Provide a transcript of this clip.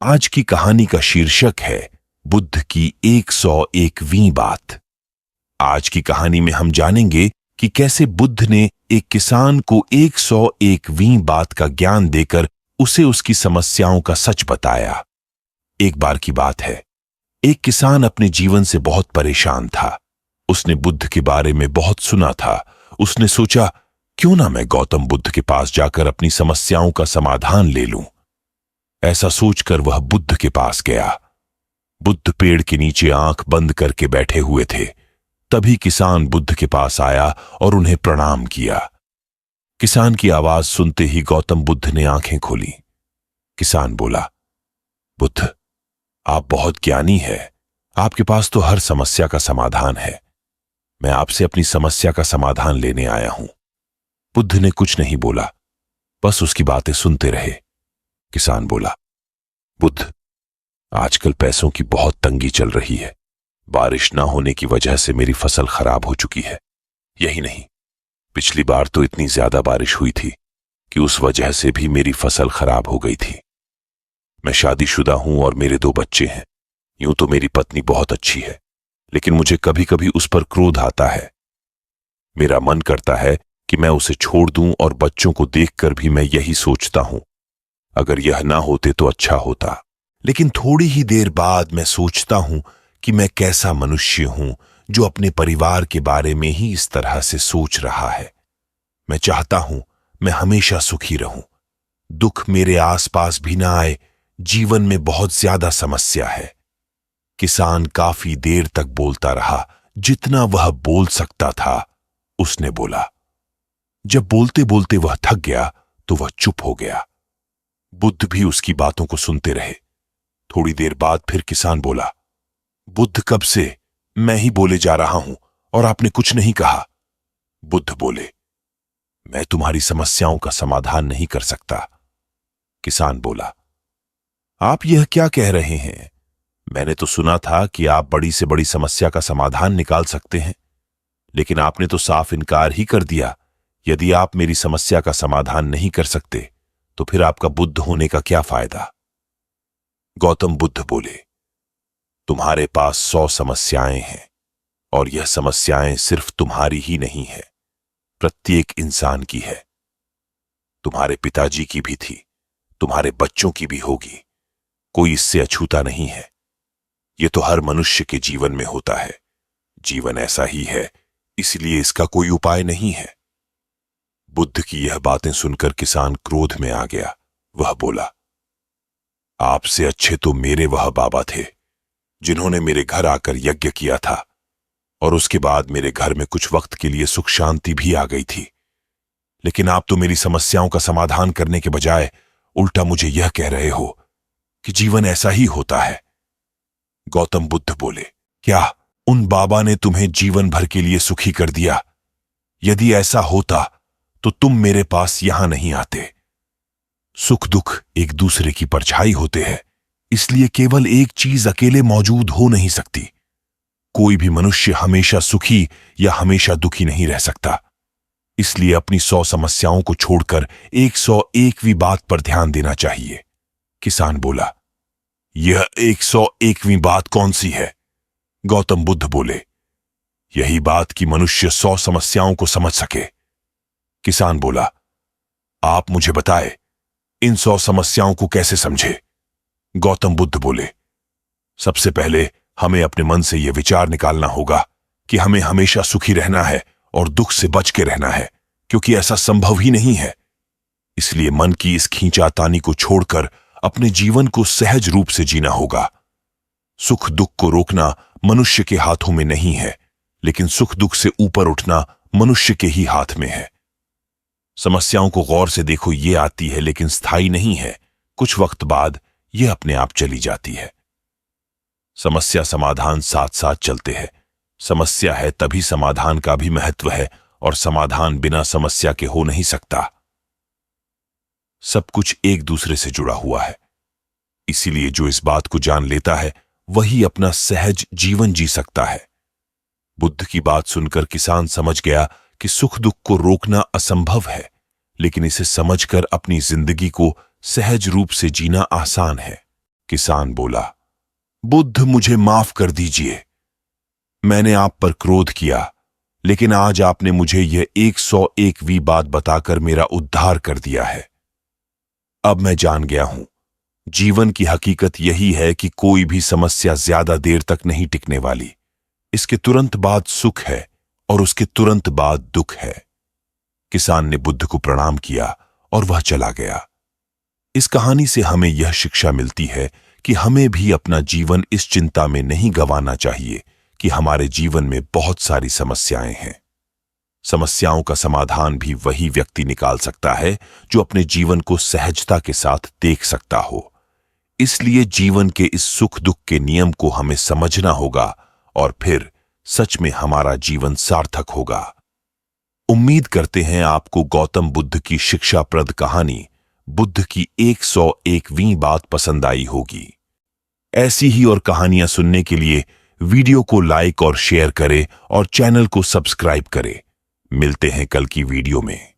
आज की कहानी का शीर्षक है बुद्ध की 101वीं बात। आज की कहानी में हम जानेंगे कि कैसे बुद्ध ने एक किसान को 101वीं बात का ज्ञान देकर उसे उसकी समस्याओं का सच बताया। एक बार की बात है, एक किसान अपने जीवन से बहुत परेशान था। उसने बुद्ध के बारे में बहुत सुना था। उसने सोचा, क्यों ना मैं गौतम बुद्ध के पास जाकर अपनी समस्याओं का समाधान ले लूं। ऐसा सोचकर वह बुद्ध के पास गया। बुद्ध पेड़ के नीचे आंख बंद करके बैठे हुए थे। तभी किसान बुद्ध के पास आया और उन्हें प्रणाम किया। किसान की आवाज सुनते ही गौतम बुद्ध ने आंखें खोली। किसान बोला, बुद्ध, आप बहुत ज्ञानी हैं। आपके पास तो हर समस्या का समाधान है। मैं आपसे अपनी समस्या का समाधान लेने आया हूं। बुद्ध ने कुछ नहीं बोला, बस उसकी बातें सुनते रहे। किसान बोला, बुद्ध, आजकल पैसों की बहुत तंगी चल रही है। बारिश ना होने की वजह से मेरी फसल खराब हो चुकी है। यही नहीं, पिछली बार तो इतनी ज्यादा बारिश हुई थी कि उस वजह से भी मेरी फसल खराब हो गई थी। मैं शादीशुदा हूं और मेरे 2 बच्चे हैं। यूं तो मेरी पत्नी बहुत अच्छी है, लेकिन मुझे कभी कभी उस पर क्रोध आता है। मेरा मन करता है कि मैं उसे छोड़ दूं और बच्चों को देखकर भी मैं यही सोचता हूं, अगर यह ना होते तो अच्छा होता। लेकिन थोड़ी ही देर बाद मैं सोचता हूं कि मैं कैसा मनुष्य हूं जो अपने परिवार के बारे में ही इस तरह से सोच रहा है। मैं चाहता हूं मैं हमेशा सुखी रहूं, दुख मेरे आसपास भी ना आए। जीवन में बहुत ज्यादा समस्या है। किसान काफी देर तक बोलता रहा, जितना वह बोल सकता था उसने बोला। जब बोलते बोलते वह थक गया तो वह चुप हो गया। बुद्ध भी उसकी बातों को सुनते रहे। थोड़ी देर बाद फिर किसान बोला, बुद्ध, कब से मैं ही बोले जा रहा हूं और आपने कुछ नहीं कहा। बुद्ध बोले, मैं तुम्हारी समस्याओं का समाधान नहीं कर सकता। किसान बोला, आप यह क्या कह रहे हैं? मैंने तो सुना था कि आप बड़ी से बड़ी समस्या का समाधान निकाल सकते हैं, लेकिन आपने तो साफ इनकार ही कर दिया। यदि आप मेरी समस्या का समाधान नहीं कर सकते तो फिर आपका बुद्ध होने का क्या फायदा? गौतम बुद्ध बोले, तुम्हारे पास 100 समस्याएं हैं और यह समस्याएं सिर्फ तुम्हारी ही नहीं है, प्रत्येक इंसान की है। तुम्हारे पिताजी की भी थी, तुम्हारे बच्चों की भी होगी। कोई इससे अछूता नहीं है। यह तो हर मनुष्य के जीवन में होता है। जीवन ऐसा ही है, इसलिए इसका कोई उपाय नहीं है। बुद्ध की यह बातें सुनकर किसान क्रोध में आ गया। वह बोला, आपसे अच्छे तो मेरे वह बाबा थे जिन्होंने मेरे घर आकर यज्ञ किया था और उसके बाद मेरे घर में कुछ वक्त के लिए सुख शांति भी आ गई थी। लेकिन आप तो मेरी समस्याओं का समाधान करने के बजाय उल्टा मुझे यह कह रहे हो कि जीवन ऐसा ही होता है। गौतम बुद्ध बोले, क्या उन बाबा ने तुम्हें जीवन भर के लिए सुखी कर दिया? यदि ऐसा होता तो तुम मेरे पास यहां नहीं आते। सुख दुख एक दूसरे की परछाई होते हैं, इसलिए केवल एक चीज अकेले मौजूद हो नहीं सकती। कोई भी मनुष्य हमेशा सुखी या हमेशा दुखी नहीं रह सकता। इसलिए अपनी 100 समस्याओं को छोड़कर 101वीं बात पर ध्यान देना चाहिए। किसान बोला, यह 101वीं बात कौन सी है? गौतम बुद्ध बोले, यही बात कि मनुष्य 100 समस्याओं को समझ सके। किसान बोला, आप मुझे बताए इन 100 समस्याओं को कैसे समझे? गौतम बुद्ध बोले, सबसे पहले हमें अपने मन से यह विचार निकालना होगा कि हमें हमेशा सुखी रहना है और दुख से बच के रहना है, क्योंकि ऐसा संभव ही नहीं है। इसलिए मन की इस खींचातानी को छोड़कर अपने जीवन को सहज रूप से जीना होगा। सुख दुख को रोकना मनुष्य के हाथों में नहीं है, लेकिन सुख दुख से ऊपर उठना मनुष्य के ही हाथ में है। समस्याओं को गौर से देखो, ये आती है लेकिन स्थायी नहीं है। कुछ वक्त बाद यह अपने आप चली जाती है। समस्या समाधान साथ साथ चलते हैं। समस्या है तभी समाधान का भी महत्व है, और समाधान बिना समस्या के हो नहीं सकता। सब कुछ एक दूसरे से जुड़ा हुआ है। इसीलिए जो इस बात को जान लेता है वही अपना सहज जीवन जी सकता है। बुद्ध की बात सुनकर किसान समझ गया कि सुख दुख को रोकना असंभव है, लेकिन इसे समझकर अपनी जिंदगी को सहज रूप से जीना आसान है। किसान बोला, बुद्ध मुझे माफ कर दीजिए। मैंने आप पर क्रोध किया, लेकिन आज आपने मुझे यह 101वीं बात बताकर मेरा उद्धार कर दिया है। अब मैं जान गया हूं, जीवन की हकीकत यही है कि कोई भी समस्या ज्यादा देर तक नहीं टिकने वाली। इसके तुरंत बाद सुख है और उसके तुरंत बाद दुख है। किसान ने बुद्ध को प्रणाम किया और वह चला गया। इस कहानी से हमें यह शिक्षा मिलती है कि हमें भी अपना जीवन इस चिंता में नहीं गंवाना चाहिए कि हमारे जीवन में बहुत सारी समस्याएं हैं। समस्याओं का समाधान भी वही व्यक्ति निकाल सकता है जो अपने जीवन को सहजता के साथ देख सकता हो। इसलिए जीवन के इस सुख दुख के नियम को हमें समझना होगा और फिर सच में हमारा जीवन सार्थक होगा। उम्मीद करते हैं आपको गौतम बुद्ध की शिक्षाप्रद कहानी बुद्ध की 101वीं बात पसंद आई होगी। ऐसी ही और कहानियां सुनने के लिए वीडियो को लाइक और शेयर करें और चैनल को सब्सक्राइब करें। मिलते हैं कल की वीडियो में।